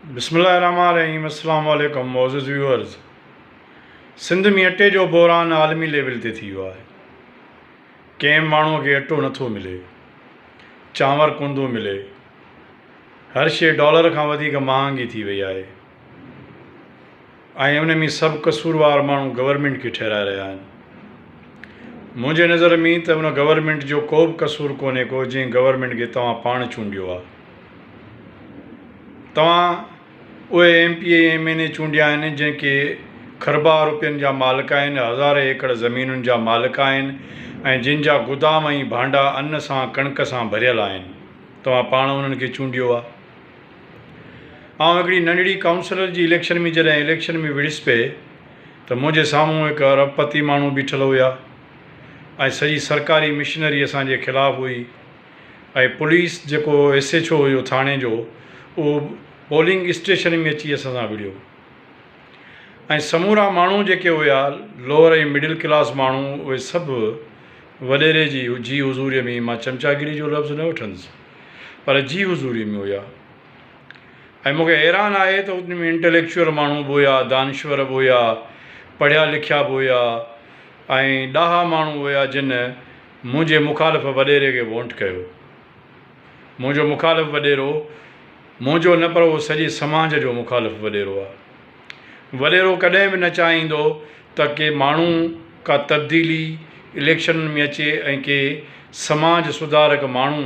बिस्मिल्लाहिर्रहमानिर्रहीम। अस्सलाम वालेकुम मोअज़्ज़िज़ व्यूअर्स। सिंध में अटे जो बहरान आलमी लेवल ते थी वियो आहे। कंहिं माण्हूअ खे अटो नथो मिले, चांवर कोन थो मिले, हर शइ डॉलर खां वधीक महांगी थी वई आहे ऐं उन में सभु कसूरवार माण्हू गवर्नमेंट खे ठहिराए रहिया आहिनि। मुंहिंजे नज़र में त उन गवर्नमेंट जो को बि कसूर कोन्हे को जंहिं गवर्नमेंट खे तव्हां पाण चूंडियो आहे। तव्हां उहे MP MNA चूंडिया आहिनि जंहिंखे खरबा रुपयनि जा मालिक आहिनि, हज़ारे एकड़ ज़मीनुनि जा मालिक आहिनि ऐं जिन जा गुदाम ऐं भांडा अन्न सां कणिक सां भरियल आहिनि। तव्हां पाण उन्हनि खे चूंडियो आहे। ऐं हिकिड़ी नंढड़ी काउंसलर जी इलेक्शन में जॾहिं इलेक्शन में विड़िस पिए त मुंहिंजे साम्हूं हिकु अरबपति माण्हू बीठल हुया ऐं सॼी सरकारी मिशनरी असांजे ख़िलाफ़ु हुई ऐं पुलिस जेको SHO हुयो थाणे जो, उहो पोलिंग स्टेशन में अची असां सां विड़ियो ऐं समूरा माण्हू जेके हुया लोअर ऐं मिडिल क्लास माण्हू, उहे सभु वॾेरे जी हुज़ूरीअ में, मां चमचागिरी जो लफ़्ज़ न वठंदुसि पर जी हुज़ूरीअ में हुया। ऐं मूंखे हैरान आहे त उन में इंटेलेक्चुअल माण्हू बि हुया, दानिश्वर बि हुया, पढ़िया लिखिया बि हुया ऐं ॾाहा माण्हू हुया जिन मुंहिंजे मुखालिफ़ वॾेरे खे वोट कयो। मुंहिंजो मुखालिफ़ वॾेरो मुंहिंजो न पर उहो सॼे समाज जो मुखालिफ़ वॾेरो आहे। वॾेरो कॾहिं बि न चाहींदो त के माण्हू का तब्दीली इलेक्शन में अचे ऐं के समाज सुधारक माण्हू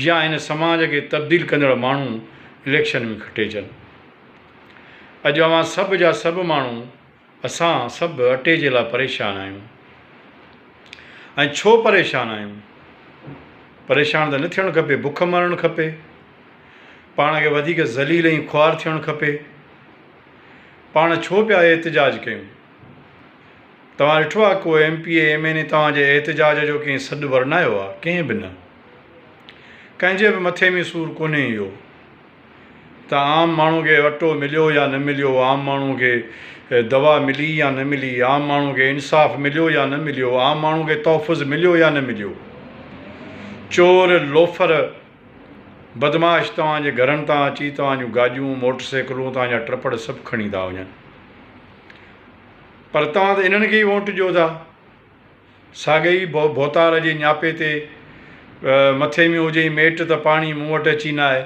या इन समाज खे तब्दील कंदड़ माण्हू इलेक्शन में खटेजनि। अॼु अवां सभु जा सभु माण्हू असां सभु अटे जे लाइ परेशान आहियूं। ऐं छो परेशान आहियूं? परेशान त न थियणु खपे, बुख मरणु खपे, पाण खे वधीक ज़लील ऐं ख़्वार थियणु खपे। पाण छो पिया एतिजाज कयूं? तव्हां ॾिठो आहे को MP MNA तव्हांजे एतिजाज जो कंहिं सॾु वरनायो आहे? कंहिं बि न। कंहिंजे बि मथे में सूरु कोन्हे इहो त आम माण्हू खे अटो मिलियो या न मिलियो, आम माण्हू खे दवा मिली या न मिली, आम माण्हू खे इंसाफ़ मिलियो या न मिलियो, आम माण्हू खे तोहफ़ुज़ मिलियो या न मिलियो। चोर लोफर बदमाश तव्हांजे घरनि तां अची तव्हांजूं गाॾियूं, मोटरसाइकिलूं, तव्हांजा ट्रपड़ सभु खणी था वञनि, पर तव्हां त इन्हनि खे ई वोट ॾियो था। साॻे ई भोतार जे न्यापे ते मथे में हुजे मेट त पाणी मूं वटि अची न आहे।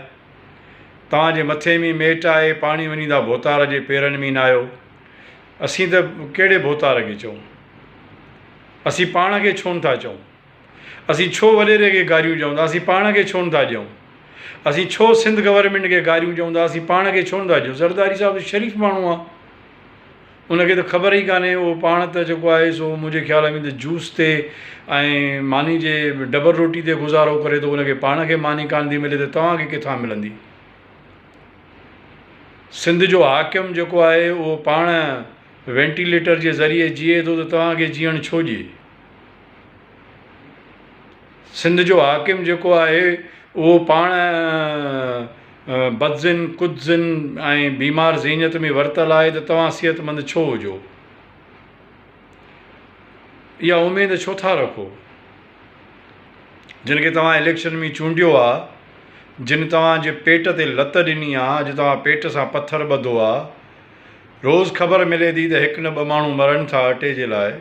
तव्हांजे मथे में मेट आहे, पाणी वञी था भोतार जे पेरनि में न आयो। असीं त कहिड़े भोतार खे चऊं? असीं पाण खे छो नथा चऊं? असीं छो वॾेरे खे गारियूं ॾियूं था? असीं पाण खे छो नथा ॾियूं? असीं छो सिंध गवर्नमेंट खे गारियूं ॾियूं था? असीं पाण खे छो नथा ॾियूं? ज़रदारी साहिबु शरीफ़ माण्हू आहे, उनखे त ख़बर ई कान्हे। उहो पाण त जेको आहे सो मुंहिंजे ख़्याल में त जूस ते ऐं मानी जे डबल रोटी ते गुज़ारो करे थो। उनखे पाण खे मानी कान थी मिले त तव्हांखे किथां मिलंदी? सिंध जो हाकिम जेको आहे उहो पाण वेंटिलेटर जे ज़रिए जीए थो त तव्हांखे जीअणु छो ॾिए? सिंध जो हाकिम जेको आहे उहो पाण बदज़िन कुदज़िन ऐं बीमार ज़हनियत में वरितल आहे त तव्हां सिहतमंद छो हुजो? इहा उमेद छो था रखो? जिन खे तव्हां इलेक्शन में चूंडियो आहे, जिन तव्हांजे पेट ते लत ॾिनी आहे, अॼु तव्हां पेट सां पथर ॿधो आहे, रोज़ु ख़बर मिले थी त हिकु न ॿ माण्हू मरनि था अटे जे लाइ।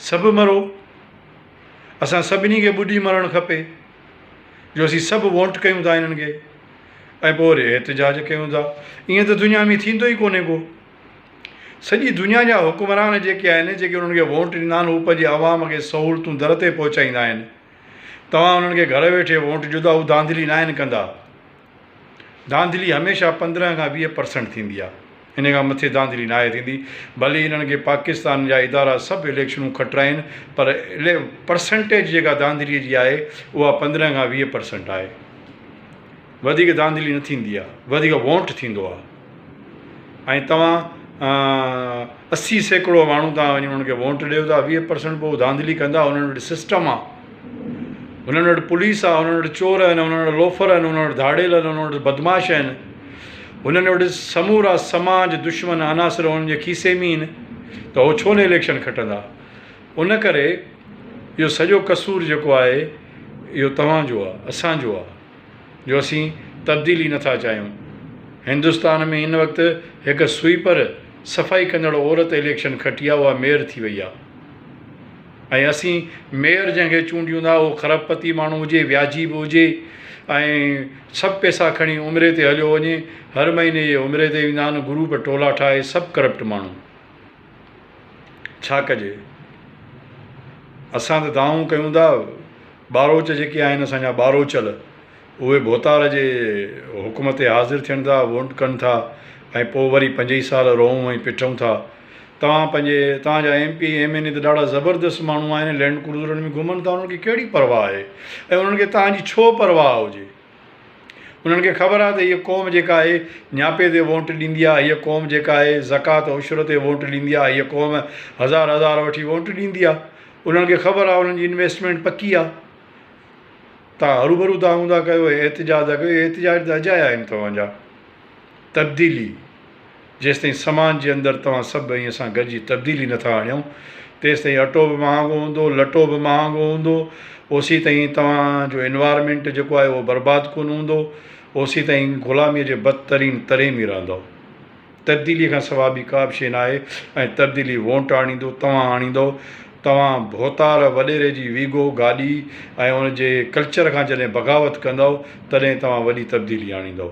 सभु मरो, असां सभिनी खे ॿुॾी मरणु खपे जो असीं सभु वोट कयूं था इन्हनि खे ऐं पोइ वरी एतिजाज कयूं था। ईअं त दुनिया में थींदो ई कोन्हे को। सॼी दुनिया जा हुकुमरान जेके आहिनि, जेके उन्हनि खे वोट ॾींदा आहिनि, उहे पंहिंजे आवाम खे सहूलियतूं दर ते पहुचाईंदा आहिनि। तव्हां उन्हनि खे घर वेठे वोट ॾियो था, उहे धांधली न आहिनि कंदा। धांधली हमेशह 15 खां 20% थींदी आहे, इन खां मथे धांधली न आहे थींदी। भले इन्हनि खे पाकिस्तान जा इदारा सभु इलेक्शनूं खटराइनि, पर परसेंटेज जेका धांधलीअ जी आहे उहा 15 खां 20% आहे। वधीक धांधली न थींदी आहे, वधीक वोट थींदो आहे। ऐं तव्हां 80% माण्हू तव्हां वञी उन्हनि खे वोट ॾियो था, 20% पोइ धांधली कंदा। उन्हनि वटि सिस्टम आहे, उन्हनि वटि पुलिस आहे, उन्हनि वटि चोर आहिनि, उन्हनि वटि लोफर आहिनि, उन्हनि वटि धाड़ेल आहिनि, उन्हनि वटि बदमाश आहिनि, उन्हनि वटि समूरा समाज दुश्मन अनासर उन्हनि जे खीसे में आहिनि, त उहो छो न इलेक्शन खटंदा? उन करे इहो सॼो कसूर जेको आहे इहो तव्हांजो आहे, असांजो आहे, जो असीं तब्दीली नथा चाहियूं। हिंदुस्तान में हिन वक़्तु हिकु स्वीपर सफ़ाई कंदड़ औरत इलेक्शन खटी आहे, उहा मेयर थी वई आहे। ऐं असीं मेयर जंहिंखे चूंडियूं था उहो खरबपति माण्हू हुजे, व्याजी बि हुजे, ऐं सभु पैसा खणी उमिरि ते हलियो वञे, हर महीने जे उमिरि ते ईंदा आहिनि, ग्रुप टोला ठाहे, सभु करप्ट माण्हू। छा कजे? असां त दाऊं कयूं था, ॿारोच जेके आहिनि असांजा ॿारोचल, उहे भोतार जे हुकुम ते हाज़िर थियनि था, वोट कनि था, ऐं पोइ वरी 5 साल रोऊं ऐं पिटूं था। तव्हांजा MP MN त ॾाढा ज़बरदस्त माण्हू आहिनि, लैंड क्रूज़रनि में घुमनि था, उन्हनि खे कहिड़ी परवाह आहे? ऐं उन्हनि खे तव्हांजी छो परवाह हुजे? उन्हनि खे ख़बर आहे त हीअ क़ौम जेका आहे न्यापे ते वोट ॾींदी आहे, हीअ क़ौम जेका आहे ज़कात उशर ते वोट ॾींदी आहे, हीअ क़ौम हज़ार वठी वोट ॾींदी आहे। उन्हनि खे ख़बर आहे उन्हनि जी इन्वेस्टमेंट पकी आहे। तव्हां हरूभरू था हूंदा कयो, एहतिजाज था कयो, एहतिजाज त अजाया आहिनि तव्हांजा। तब्दीली जेसिताईं समाज जे अंदरि तव्हां सभु ईअं असां गॾिजी तब्दीली नथा आणियूं, तेसिताईं अटो बि महांगो हूंदो, लटो बि महांगो हूंदो, ओसी ताईं तव्हांजो एनवायरमेंट जेको आहे उहो बर्बादु कोन हूंदो, ओसी ताईं ग़ुलामीअ जे बदतरीन तरे में रहंदो। तब्दीलीअ खां सवाइ ॿी का बि शइ न आहे। ऐं तब्दीली वोट आणींदो, तव्हां आणींदो। तव्हां भोतार वॾेरे जी वीगो गाॾी ऐं उनजे कल्चर खां जॾहिं बग़ावत कंदव, तॾहिं तव्हां वॾी तब्दीली आणींदव।